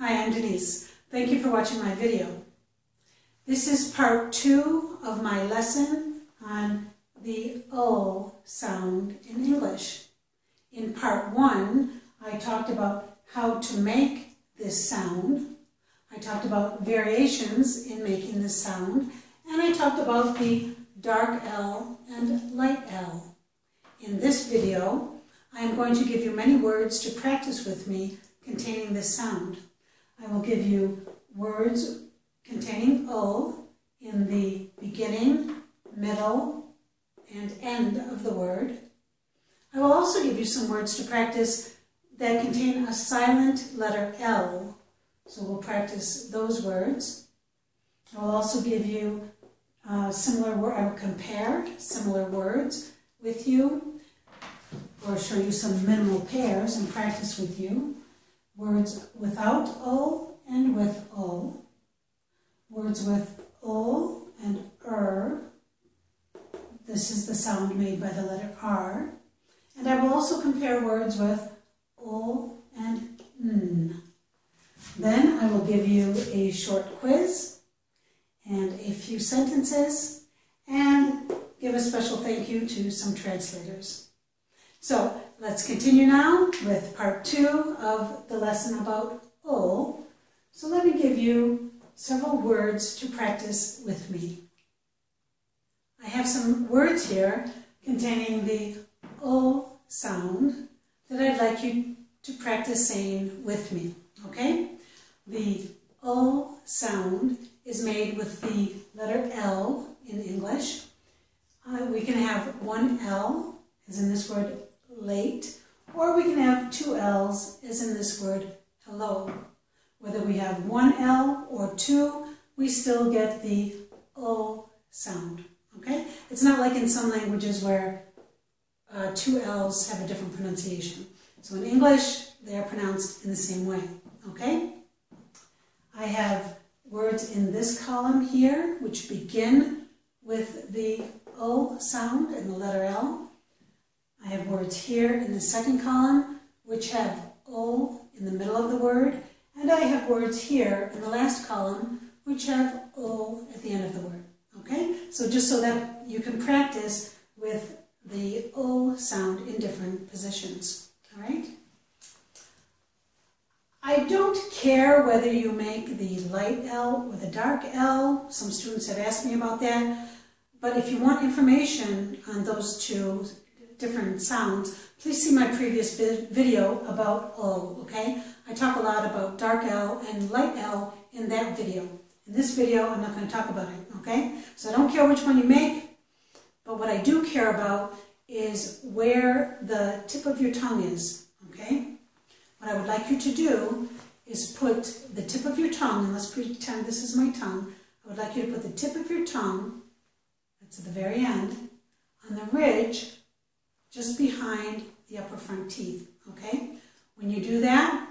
Hi, I'm Denise. Thank you for watching my video. This is part 2 of my lesson on the O sound in English. In part 1, I talked about how to make this sound. I talked about variations in making this sound, and I talked about the dark L and light L. In this video, I am going to give you many words to practice with me containing this sound. I will give you words containing O in the beginning, middle, and end of the word. I will also give you some words to practice that contain a silent letter L. So we'll practice those words. I will also give you I will compare similar words with you, or show you some minimal pairs and practice with you. Words without O and with O. Words with O and This is the sound made by the letter R. And I will also compare words with O and N. Then I will give you a short quiz and a few sentences and give a special thank you to some translators. So let's continue now with part 2 of the lesson about O. So let me give you several words to practice with me. I have some words here containing the O sound that I'd like you to practice saying with me, okay? The O sound is made with the letter L in English. We can have one L, as in this word late, or we can have two L's, as in this word hello. Whether we have one L or two, we still get the O sound, okay? It's not like in some languages where two L's have a different pronunciation. So in English, they are pronounced in the same way, okay? I have words in this column here, which begin with the O sound and the letter L. I have words here in the second column, which have O in the middle of the word, and I have words here in the last column, which have O at the end of the word, okay? So just so that you can practice with the O sound in different positions, all right? I don't care whether you make the light L or the dark L. Some students have asked me about that. But if you want information on those two different sounds, please see my previous video about O, okay? I talk a lot about dark L and light L in that video. In this video, I'm not going to talk about it, okay? So I don't care which one you make, but what I do care about is where the tip of your tongue is, okay? What I would like you to do is put the tip of your tongue, and let's pretend this is my tongue. I would like you to put the tip of your tongue, that's at the very end, on the ridge just behind the upper front teeth, okay? When you do that,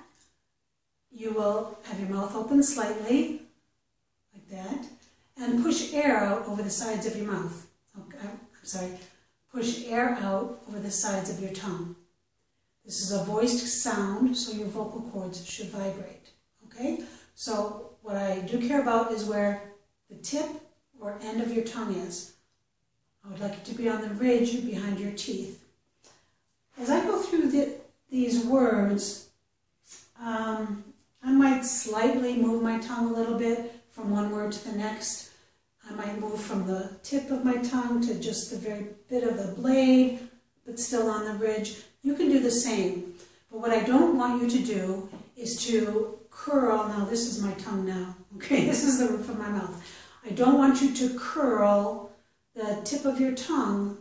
you will have your mouth open slightly, like that, and push air out over the sides of your mouth. Okay, push air out over the sides of your tongue. This is a voiced sound, so your vocal cords should vibrate, okay? So what I do care about is where the tip or end of your tongue is. I would like it to be on the ridge behind your teeth. As I go through these words, I might slightly move my tongue a little bit from one word to the next. I might move from the tip of my tongue to just the very bit of the blade, but still on the ridge. You can do the same, but what I don't want you to do is to curl. Now this is my tongue now, okay? This is the roof of my mouth. I don't want you to curl the tip of your tongue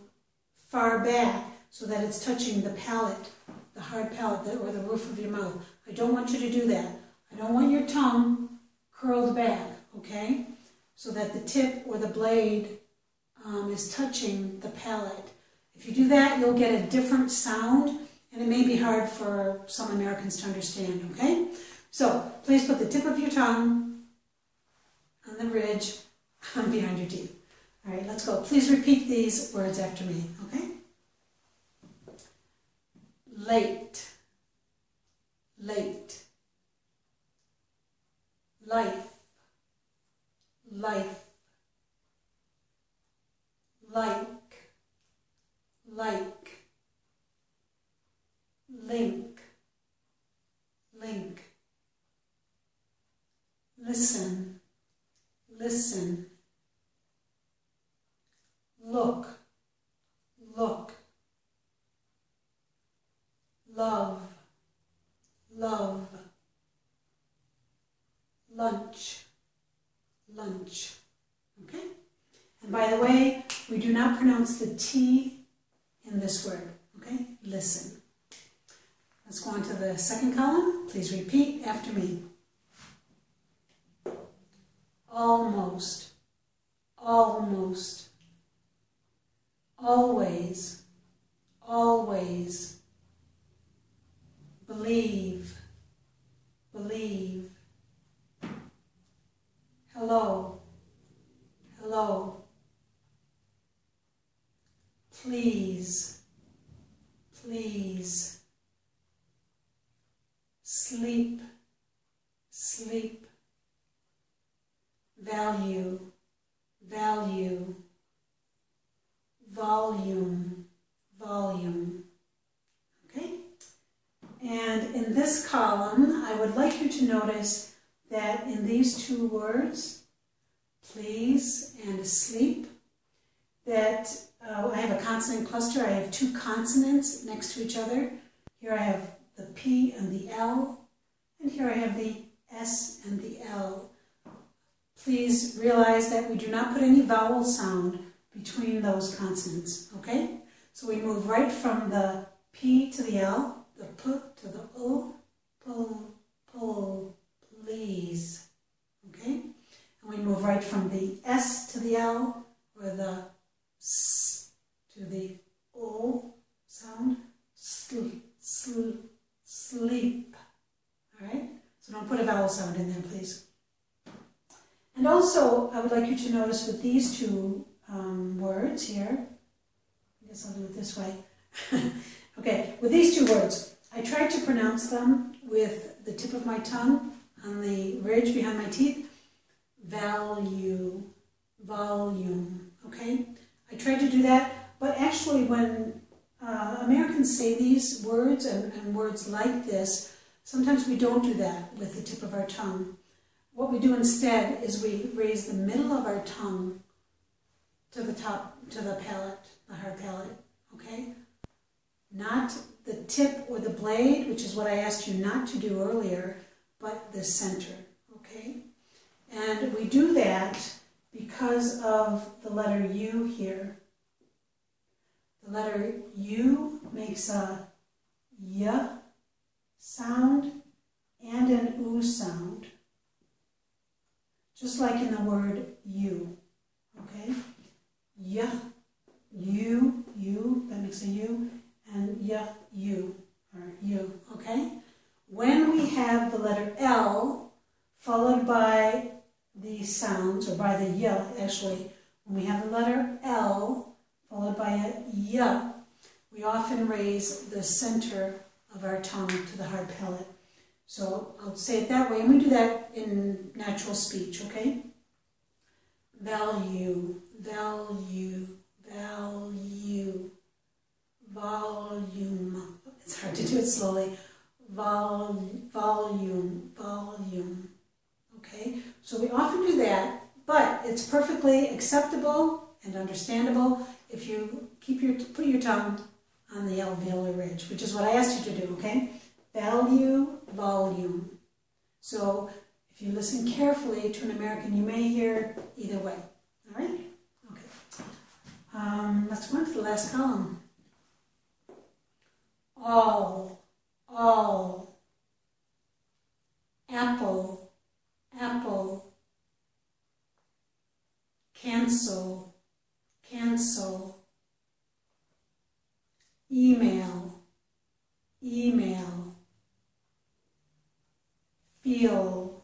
far back so that it's touching the palate, the hard palate, or the roof of your mouth. I don't want you to do that. I don't want your tongue curled back, okay? So that the tip or the blade is touching the palate. If you do that, you'll get a different sound, and it may be hard for some Americans to understand, okay? So, please put the tip of your tongue on the ridge behind your teeth. All right, let's go. Please repeat these words after me, okay? Late, late. listen, listen, look, look, love, love, lunch, lunch. Okay? And by the way, we do not pronounce the T in this word. Okay? Listen. Let's go on to the second column. Please repeat after me. Almost, almost, always, always, believe, believe, hello, hello, please, please, sleep, sleep, value, value, volume, volume. Okay? And in this column, I would like you to notice that in these two words, please and sleep, that I have a consonant cluster. I have two consonants next to each other. Here I have the P and the L, and here I have the S and the L. Please realize that we do not put any vowel sound between those consonants, okay? So we move right from the P to the L, the P to the O, pull, pull, please, okay? And we move right from the S to the L, or the S to the O sound, sleep, all right? So don't put a vowel sound in there, please. And also, I would like you to notice with these two words here, I guess I'll do it this way. Okay, with these two words, I tried to pronounce them with the tip of my tongue on the ridge behind my teeth. Value, volume, okay? I tried to do that, but actually when Americans say these words and words like this, sometimes we don't do that with the tip of our tongue. What we do instead is we raise the middle of our tongue to the top, to the palate, the hard palate, okay? Not the tip or the blade, which is what I asked you not to do earlier, but the center, okay? And we do that because of the letter U here. The letter U makes a Y sound and an U sound, just like in the word you, okay? Y, you, that makes a U, and y, you, or you, okay? When we have the letter L followed by these sounds, or by the y, actually, when we have the letter L followed by a y, we often raise the center of our tongue to the hard palate. So I'll say it that way, and we do that in natural speech, okay? Value, value, value, volume. It's hard to do it slowly. Volume, volume. Okay? So we often do that, but it's perfectly acceptable and understandable if you put your tongue on the alveolar ridge, which is what I asked you to do, okay? Value, volume. So if you listen carefully to an American, you may hear either way. All right? Okay. Let's go on to the last column. All, apple, apple, cancel, cancel, email, email, feel,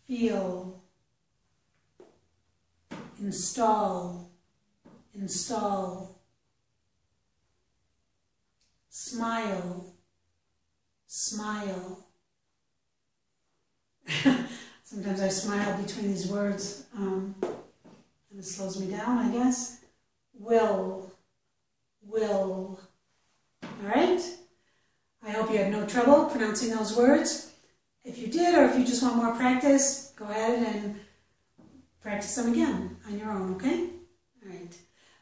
feel, install, install, smile, smile. Sometimes I smile between these words, and it slows me down, I guess. Will. All right? I hope you had no trouble pronouncing those words. If you did, or if you just want more practice, go ahead and practice them again on your own, okay? All right.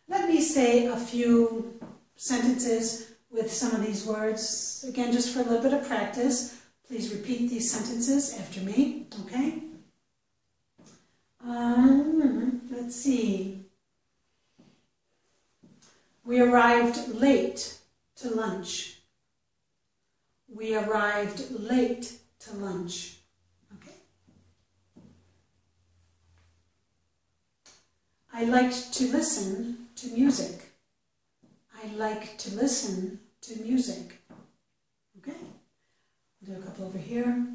Let me say a few sentences with some of these words. Again, just for a little bit of practice. Please repeat these sentences after me, okay? Let's see. We arrived late to lunch. We arrived late to lunch. Okay. I liked to listen to music. I like to listen to music. Okay. We'll do a couple over here.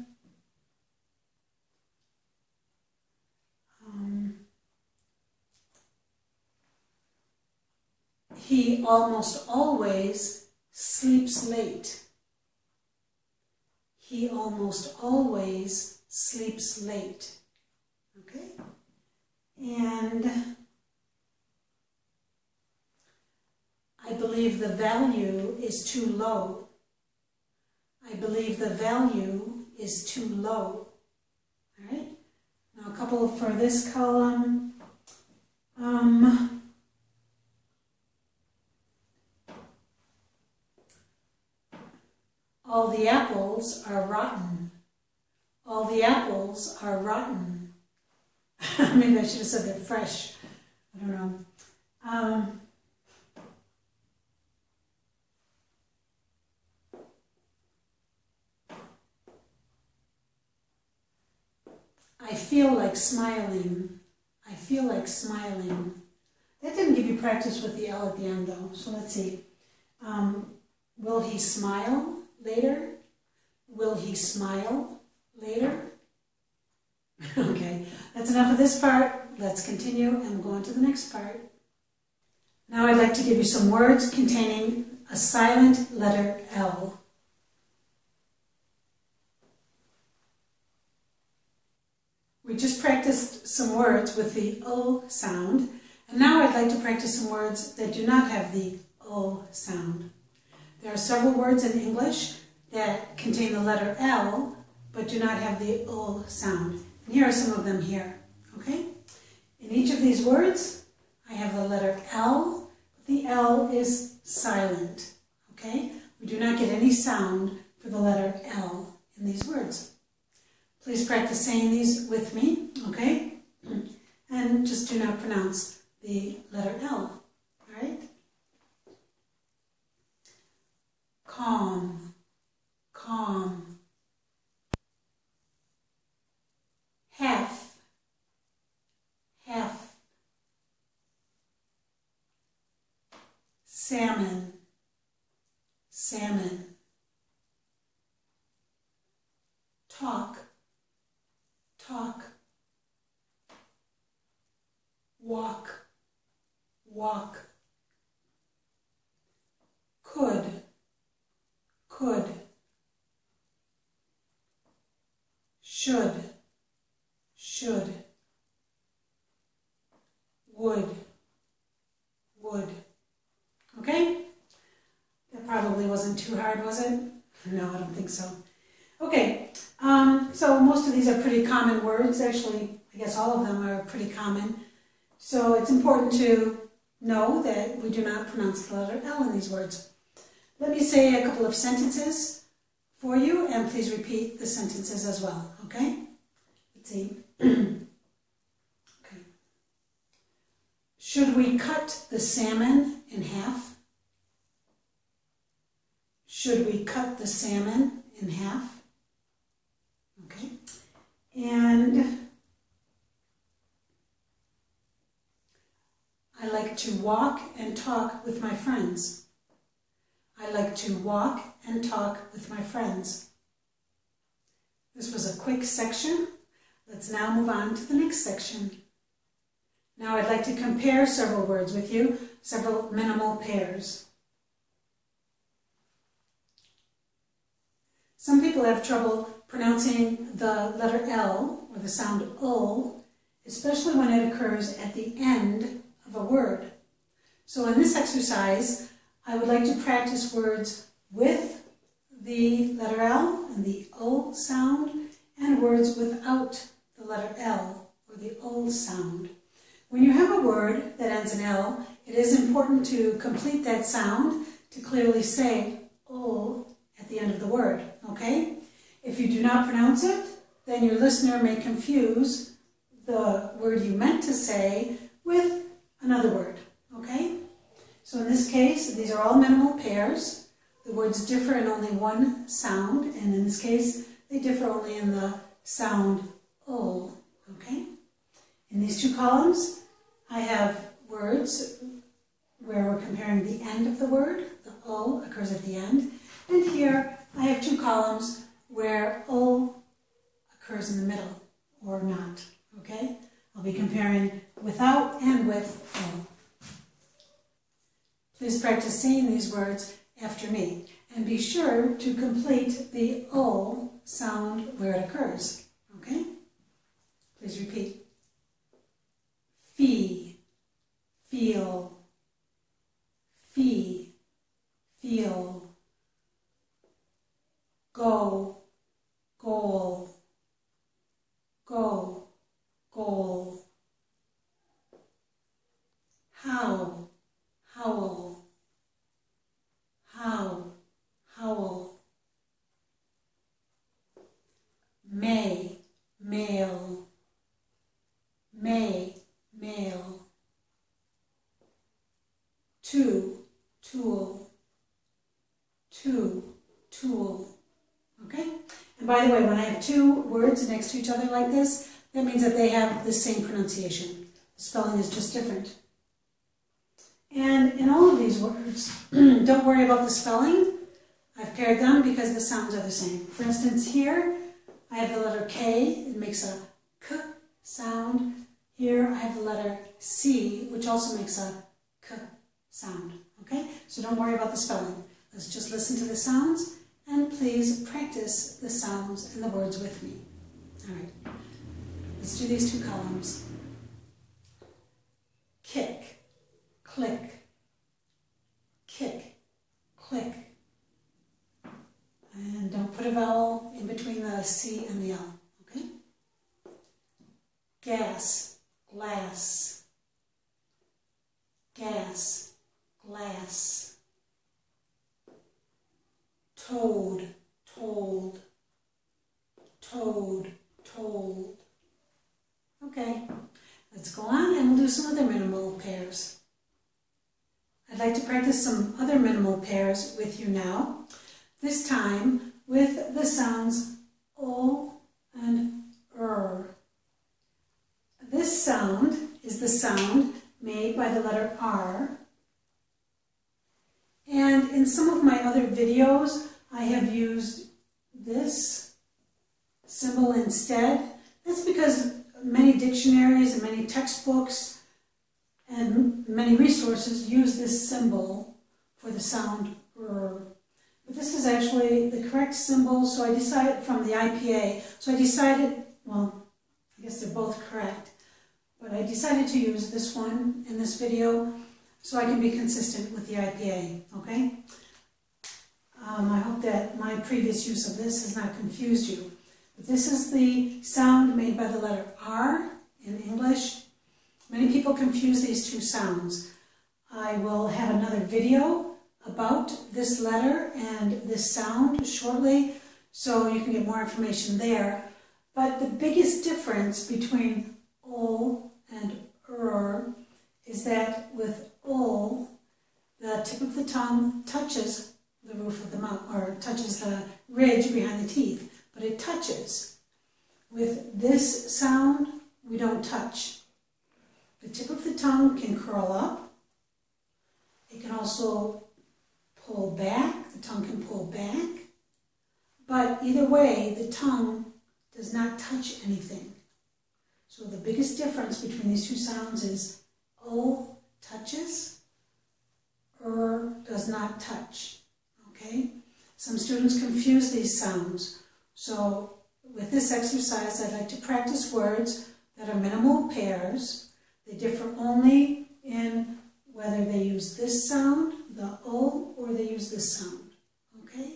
He almost always sleeps late. He almost always sleeps late. Okay? And I believe the value is too low. I believe the value is too low. All right? Now a couple for this column. All the apples are rotten. All the apples are rotten. Maybe I should have said they're fresh. I don't know. I feel like smiling. I feel like smiling. That didn't give you practice with the L at the end though, so let's see. Will he smile later? Will he smile later? Okay, that's enough of this part. Let's continue and go on to the next part. Now I'd like to give you some words containing a silent letter L. We just practiced some words with the O sound, and now I'd like to practice some words that do not have the O sound. There are several words in English that contain the letter L, but do not have the O sound. And here are some of them here, okay? In each of these words, I have the letter L, but the L is silent, okay? We do not get any sound for the letter L in these words. Please practice saying these with me, okay? And just do not pronounce the letter L, all right? Calm, calm. Half, half. Salmon, salmon. Talk, talk. Walk, walk. Could, could. Should, should. Would, would. Okay? That probably wasn't too hard, was it? No, I don't think so. Okay, so most of these are pretty common words. Actually, I guess all of them are pretty common. So it's important to know that we do not pronounce the letter L in these words. Let me say a couple of sentences for you, and please repeat the sentences as well, okay? Let's see. Okay. Should we cut the salmon in half? Should we cut the salmon in half? Okay. And I like to walk and talk with my friends. I like to walk and talk with my friends. This was a quick section. Let's now move on to the next section. Now I'd like to compare several words with you, several minimal pairs. Some people have trouble pronouncing the letter L, or the sound O, especially when it occurs at the end of a word. So in this exercise, I would like to practice words with the letter L and the O sound, and words without the letter L or the O sound. When you have a word that ends in L, it is important to complete that sound to clearly say O at the end of the word, okay? If you do not pronounce it, then your listener may confuse the word you meant to say with another word, okay? So in this case, these are all minimal pairs. The words differ in only one sound, and in this case, they differ only in the sound O, okay? In these two columns, I have words where we're comparing the end of the word. The O occurs at the end. And here, I have two columns where O occurs in the middle, or not, okay? I'll be comparing without and with O. Please practice saying these words after me, and be sure to complete the O sound where it occurs, okay? Please repeat. Fee, feel, fee, feel. Go, goal, go, goal. How, howl, how, howl. May, mail, may, mail. To, tool, to, tool. Okay? And by the way, when I have two words next to each other like this, that means that they have the same pronunciation. The spelling is just different. And in all of these words, don't worry about the spelling. I've paired them because the sounds are the same. For instance, here I have the letter K. It makes a K sound. Here I have the letter C, which also makes a K sound. Okay? So don't worry about the spelling. Let's just listen to the sounds, and please practice the sounds and the words with me. All right. Let's do these two columns. Kick, click, kick, click. And don't put a vowel in between the C and the L, okay? Gas, glass, gas, glass. Toad, told, toad, told. Okay, let's go on and we'll do some other minimal pairs. I'd like to practice some other minimal pairs with you now, this time with the sounds O and R. This sound is the sound made by the letter R. And in some of my other videos, I have used this symbol instead. That's because many dictionaries and many textbooks and many resources use this symbol for the sound R. But this is actually the correct symbol, so I decided from the IPA. So I decided, well, I guess they're both correct, but I decided to use this one in this video so I can be consistent with the IPA, okay? I hope that my previous use of this has not confused you. But this is the sound made by the letter R in English. Many people confuse these two sounds. I will have another video about this letter and this sound shortly, so you can get more information there. But the biggest difference between O and R is that with O, the tip of the tongue touches the roof of the mouth, or touches the ridge behind the teeth, but it touches. With this sound, we don't touch. The tip of the tongue can curl up. It can also pull back. The tongue can pull back. But either way, the tongue does not touch anything. So the biggest difference between these two sounds is O touches, R does not touch. Okay? Some students confuse these sounds. So with this exercise, I'd like to practice words that are minimal pairs. They differ only in whether they use this sound, the O, or they use this sound. Okay?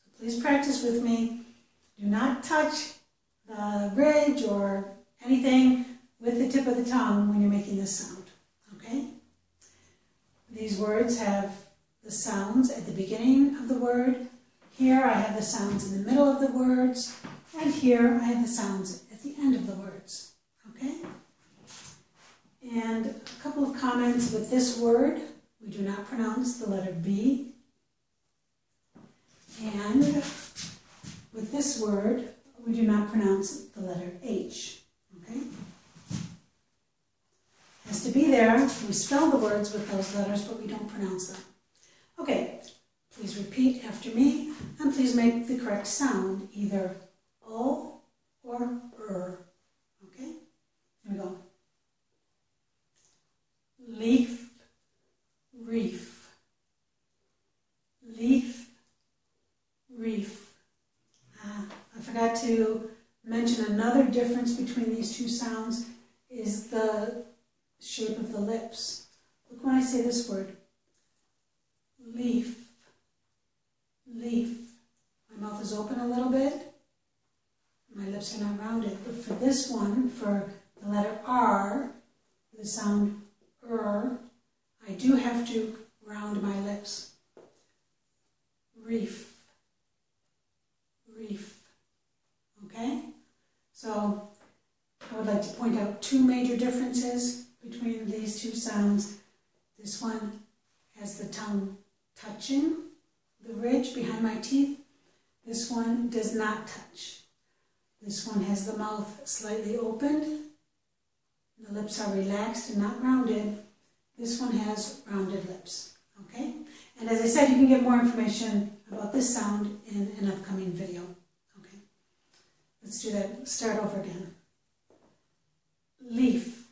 So please practice with me. Do not touch the ridge or anything with the tip of the tongue when you're making this sound, okay? These words have the sounds at the beginning of the word. Here I have the sounds in the middle of the words, and here I have the sounds at the end of the words, okay? And a couple of comments with this word. We do not pronounce the letter B. And with this word, we do not pronounce the letter H, okay? It has to be there. We spell the words with those letters, but we don't pronounce them. Okay, please repeat after me, and please make the correct sound, either O or okay? Here we go. Leaf, reef. Leaf, reef. I forgot to mention another difference between these two sounds is the shape of the lips. Look when I say this word. Leaf, leaf. My mouth is open a little bit. My lips are not rounded. But for this one, for the letter R, the sound I do have to round my lips. Reef, reef. Okay? So I would like to point out two major differences between these two sounds. This one has the tongue touching the ridge behind my teeth. This one does not touch. This one has the mouth slightly opened. The lips are relaxed and not rounded. This one has rounded lips. Okay? And as I said, you can get more information about this sound in an upcoming video. Okay? Let's do that. Let's start over again. Leaf,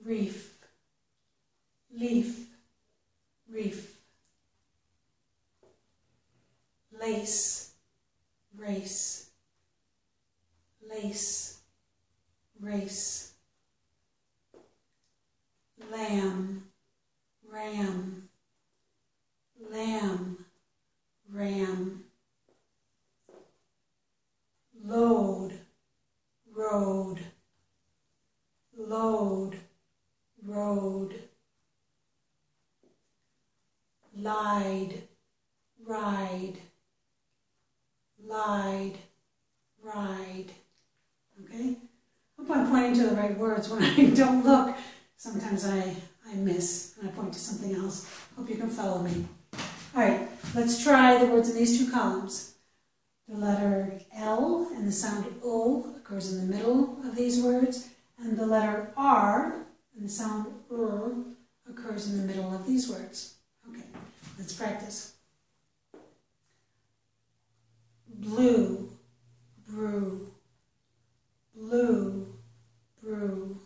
reef. Leaf, reef. Lace, race. Lace, race. Lamb, ram. Lamb, ram. Load, road. Load, road. Lied, ride. Lied, ride. Okay? I hope I'm pointing to the right words. When I don't look, sometimes I miss and I point to something else. Hope you can follow me. All right, let's try the words in these two columns. The letter L and the sound O occurs in the middle of these words, and the letter R and the sound occurs in the middle of these words. Okay, let's practice. Blue, brew. Blue, brew.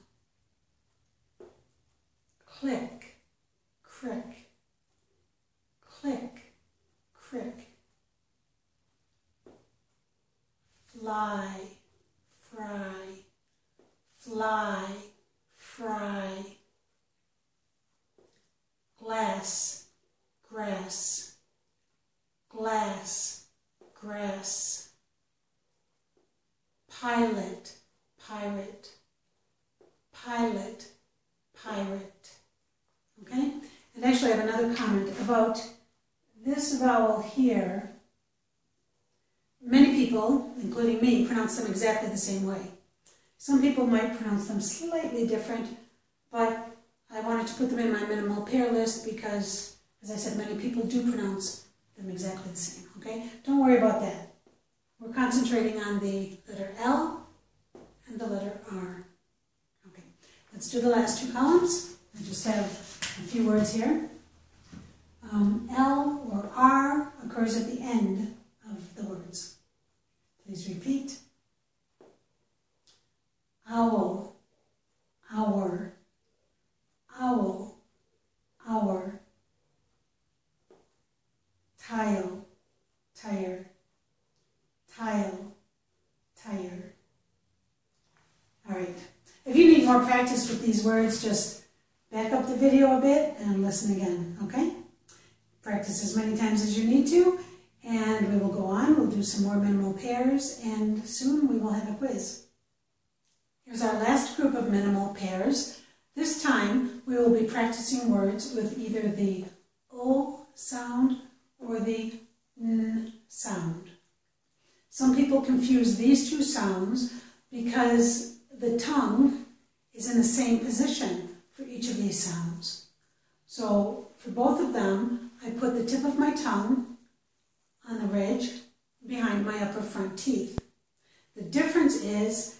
Click, crick. Click, crick. Fly, fry. Fly, fry. Glass, grass. Glass, grass. Pilot, pirate. Pilot, pirate. Okay? And actually I have another comment about this vowel here. Many people, including me, pronounce them exactly the same way. Some people might pronounce them slightly different, but I wanted to put them in my minimal pair list because, as I said, many people do pronounce them exactly the same. Okay? Don't worry about that. We're concentrating on the letter L and the letter R. Okay, let's do the last two columns. I just have a few words here. L or R occurs at the end of the words. Please repeat. Owl, hour. Owl, hour. Tile, tire. Tile, tire. All right. If you need more practice with these words, just back up the video a bit and listen again, okay? Practice as many times as you need to, And we will go on, we'll do some more minimal pairs, and soon we will have a quiz. Here's our last group of minimal pairs. This time we will be practicing words with either the O sound or the N sound. Some people confuse these two sounds because the tongue is in the same position for each of these sounds. So for both of them, I put the tip of my tongue on the ridge behind my upper front teeth. The difference is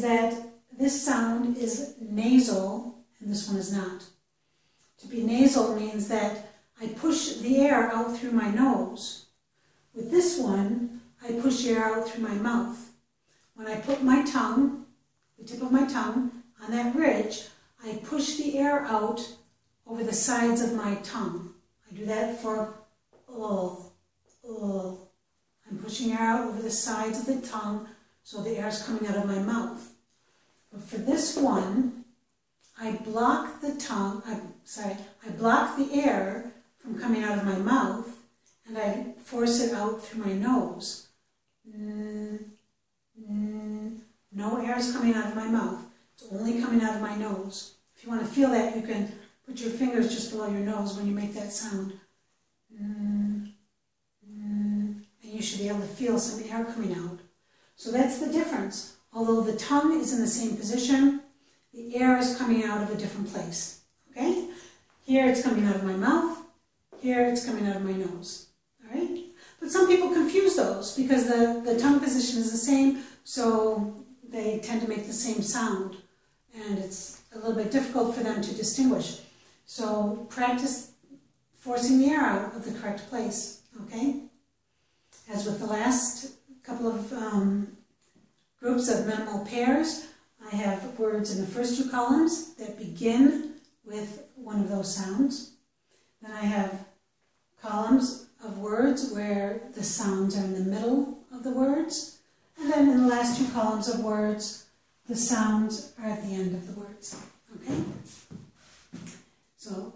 that this sound is nasal and this one is not. To be nasal means that I push the air out through my nose. With this one, I push air out through my mouth. When I put my tongue, the tip of my tongue, on that ridge, I push the air out over the sides of my tongue. I do that for I'm pushing air out over the sides of the tongue so the air is coming out of my mouth. But for this one, I block the I block the air from coming out of my mouth and I force it out through my nose. No air is coming out of my mouth. It's only coming out of my nose. If you want to feel that, you can put your fingers just below your nose when you make that sound. And you should be able to feel some air coming out. So that's the difference. Although the tongue is in the same position, the air is coming out of a different place. Okay? Here it's coming out of my mouth. Here it's coming out of my nose. All right? But some people confuse those because the tongue position is the same, so they tend to make the same sound. And it's a little bit difficult for them to distinguish. So practice forcing the air out of the correct place. Okay? As with the last couple of groups of minimal pairs, I have words in the first two columns that begin with one of those sounds. Then I have columns of words where the sounds are in the middle of the words. And then in the last two columns of words, the sounds are at the end of the words. Okay? So,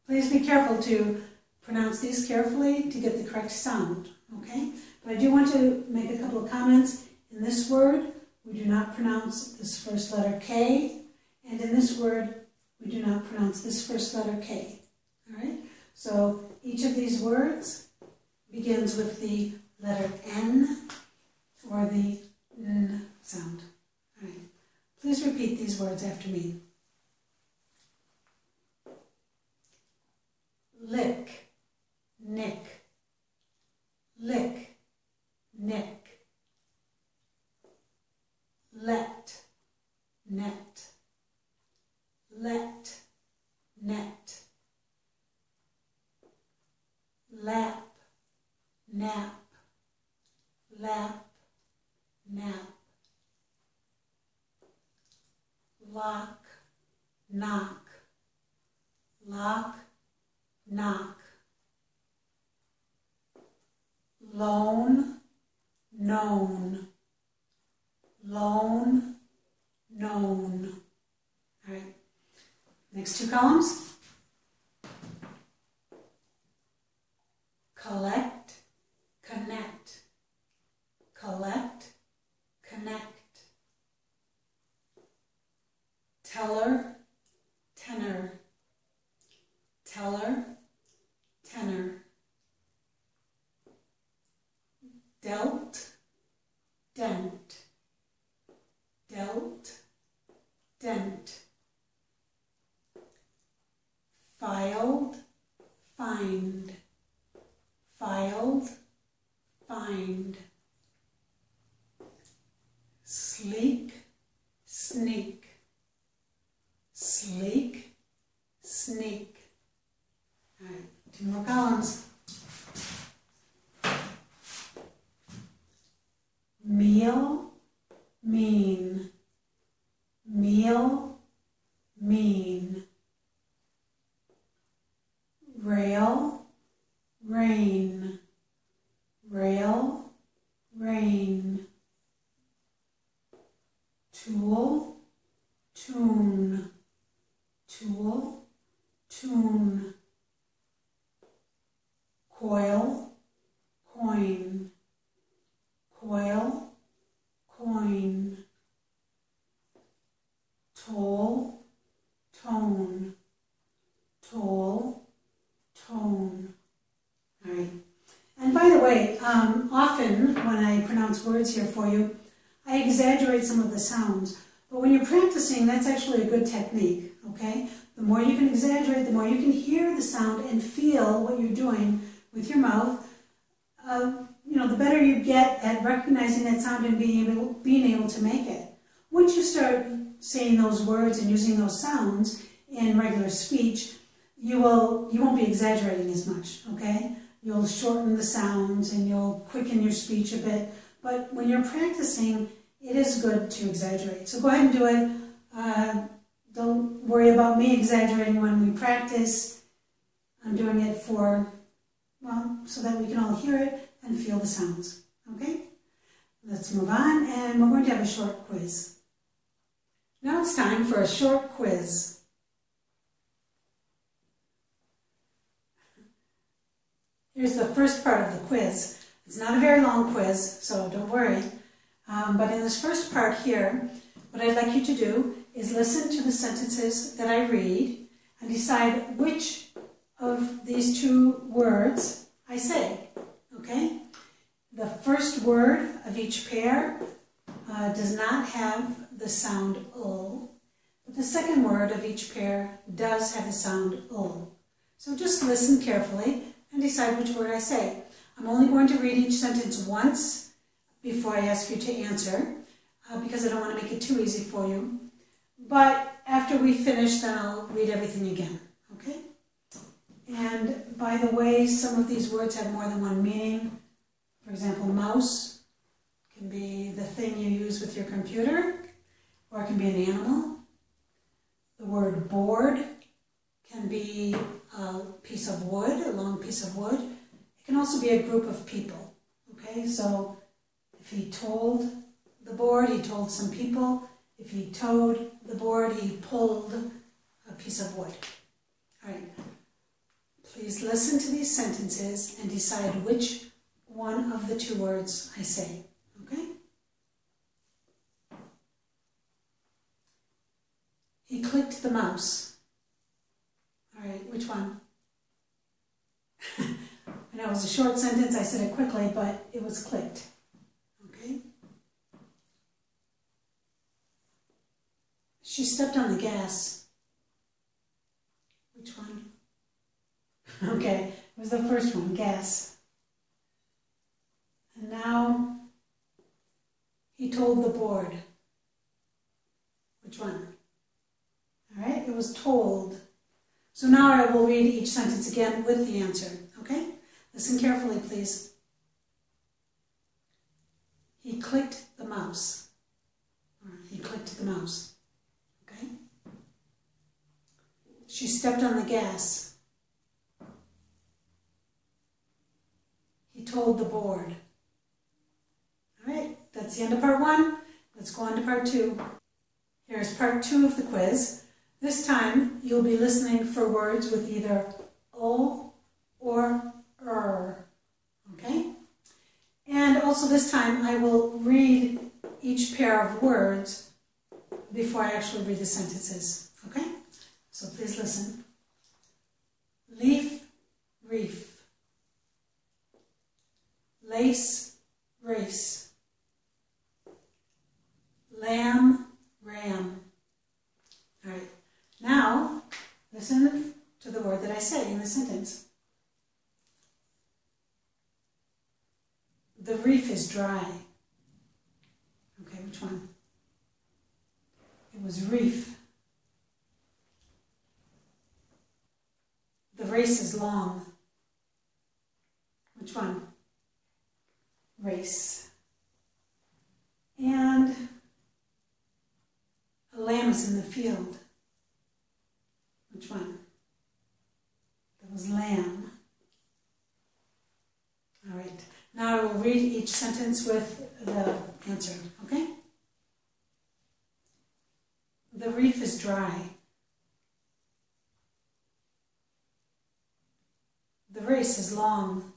please be careful to pronounce these carefully to get the correct sound. Okay? But I do want to make a couple of comments. In this word, we do not pronounce this first letter K, and in this word, we do not pronounce this first letter K. All right? So each of these words begins with the letter N or the N sound. All right. Please repeat these words after me. Lick, nick, lick, nick, let, net, let, net, lap, nap, lap, nap, lock, knock, lock, knock, loan, known, loan, known. All right, next two columns. Collect, connect, collect, connect. Teller, tenor, teller, tenor. Dealt, dent, dealt, dent. Filed, find, filed, find. Sleek, sneak, sleek, sneak. All right, two more columns. Meal, mean, meal, mean. Rail, rain, rail, rain. Tool, tune, tool, tune. Coil, coil, coin, toll, tone, toll, tone. All right. And by the way, often when I pronounce words here for you, I exaggerate some of the sounds. But when you're practicing, that's actually a good technique, okay? The more you can exaggerate, the more you can hear the sound and feel what you're doing with your mouth, the better you get at recognizing that sound and being able to make it. Once you start saying those words and using those sounds in regular speech, you won't be exaggerating as much, okay? You'll shorten the sounds and you'll quicken your speech a bit. But when you're practicing, it is good to exaggerate. So go ahead and do it. Don't worry about me exaggerating when we practice. I'm doing it so that we can all hear it and feel the sounds. Okay? Let's move on, and we're going to have a short quiz. Now it's time for a short quiz. Here's the first part of the quiz. It's not a very long quiz, so don't worry. But in this first part here, what I'd like you to do is listen to the sentences that I read and decide which of these two words I say, okay? The first word of each pair does not have the sound O, but the second word of each pair does have the sound O. So just listen carefully and decide which word I say. I'm only going to read each sentence once before I ask you to answer, because I don't want to make it too easy for you. But after we finish, then I'll read everything again, okay? And by the way, some of these words have more than one meaning. For example, mouse can be the thing you use with your computer, or it can be an animal. The word board can be a piece of wood, a long piece of wood. It can also be a group of people, okay? So if he told the board, he told some people. If he towed the board, he pulled a piece of wood. All right. Please listen to these sentences and decide which one of the two words I say, okay? He clicked the mouse. All right, which one? I know it was a short sentence, I said it quickly, but it was clicked, okay? She stepped on the gas. Which one? Okay, it was the first one, gas. And now he told the board. Which one? All right, it was told. So now I will read each sentence again with the answer, okay? Listen carefully, please. He clicked the mouse. Or he clicked the mouse, okay? She stepped on the gas. He told the board. All right, that's the end of part one. Let's go on to part two. Here's part two of the quiz. This time, you'll be listening for words with either O or er, okay? And also this time, I will read each pair of words before I actually read the sentences, okay? So please listen. Leaf, reef. Lace, race. Lamb, ram. All right. Now, listen to the word that I say in the sentence. The reef is dry. Okay, which one? It was reef. The race is long. Which one? Race. And a lamb is in the field. Which one? That was lamb. All right. Now I will read each sentence with the answer, okay? The reef is dry. The race is long.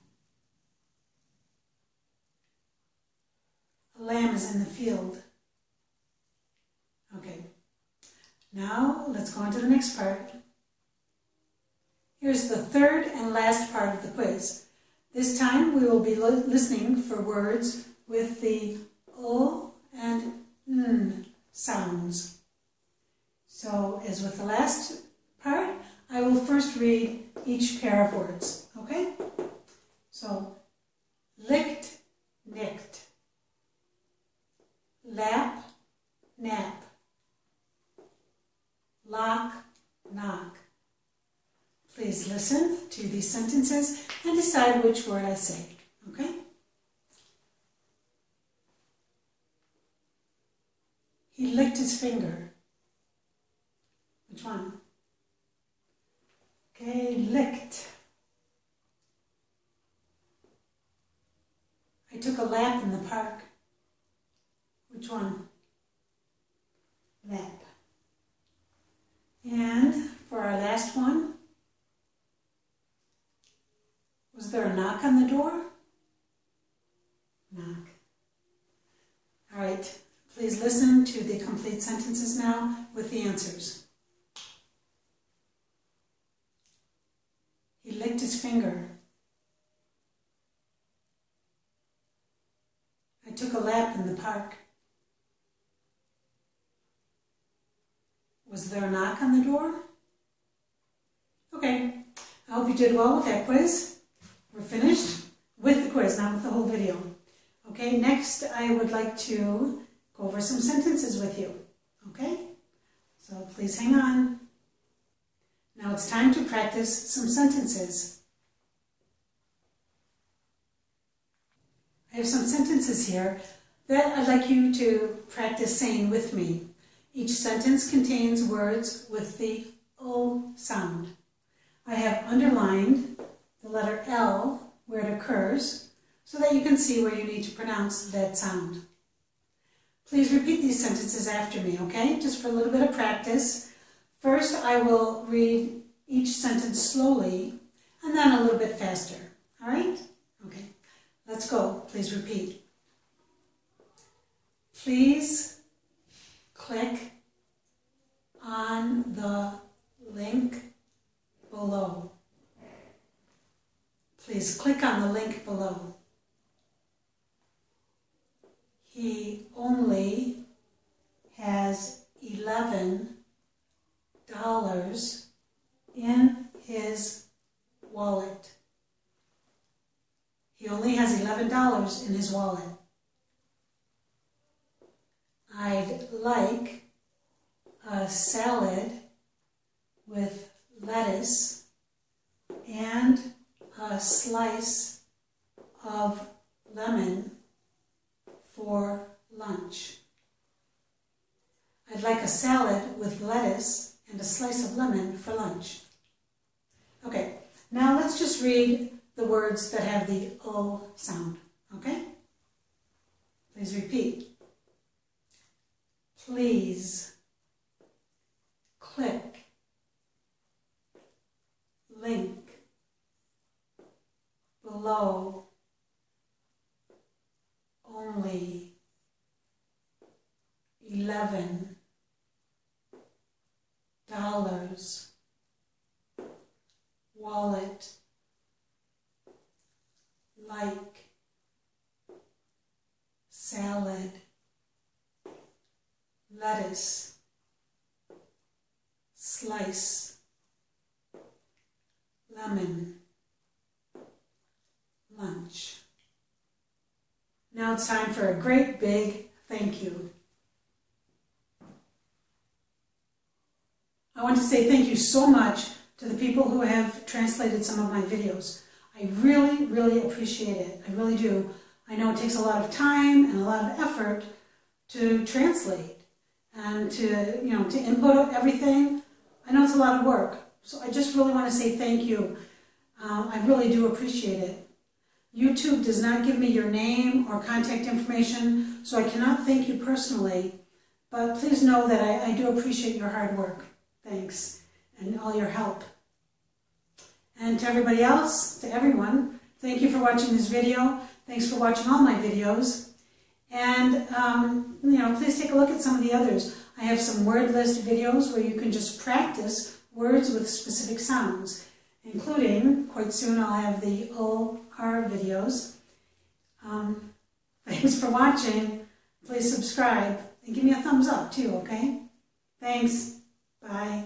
time is in the field. Okay, now let's go on to the next part. Here's the third and last part of the quiz. This time we will be listening for words with the O and N sounds. So, as with the last part, I will first read each pair of words, okay? So, licked, nicked. Lap, nap. Lock, knock. Please listen to these sentences and decide which word I say, okay? He licked his finger. Which one? Okay, licked. I took a lap in the park. Which one? Lap. And for our last one, was there a knock on the door? Knock. All right, please listen to the complete sentences now with the answers. He licked his finger. I took a lap in the park. Was there a knock on the door? Okay, I hope you did well with that quiz. We're finished with the quiz, not with the whole video. Okay, next I would like to go over some sentences with you. Okay, so please hang on. Now it's time to practice some sentences. I have some sentences here that I'd like you to practice saying with me. Each sentence contains words with the O sound. I have underlined the letter L where it occurs so that you can see where you need to pronounce that sound. Please repeat these sentences after me, okay? Just for a little bit of practice. First, I will read each sentence slowly and then a little bit faster, all right? Okay, let's go. Please repeat. Please click on the link below. Please click on the link below. He only has $11 in his wallet. He only has $11 in his wallet. I'd like a salad with lettuce and a slice of lemon for lunch. I'd like a salad with lettuce and a slice of lemon for lunch. Okay, now let's just read the words that have the O sound, okay? Please repeat. Please click link below. Only $11 wallet, like salad, lettuce, slice, lemon, lunch. Now it's time for a great big thank you. I want to say thank you so much to the people who have translated some of my videos. I really, really appreciate it. I really do. I know it takes a lot of time and a lot of effort to translate and to input everything. I know it's a lot of work. So I just really want to say thank you. I really do appreciate it. YouTube does not give me your name or contact information, so I cannot thank you personally, but please know that I do appreciate your hard work. Thanks, and all your help. And to everybody else, to everyone, thank you for watching this video. Thanks for watching all my videos. And, please take a look at some of the others. I have some word list videos where you can just practice words with specific sounds, including, quite soon I'll have the OR videos. Thanks for watching. Please subscribe and give me a thumbs up too, okay? Thanks. Bye.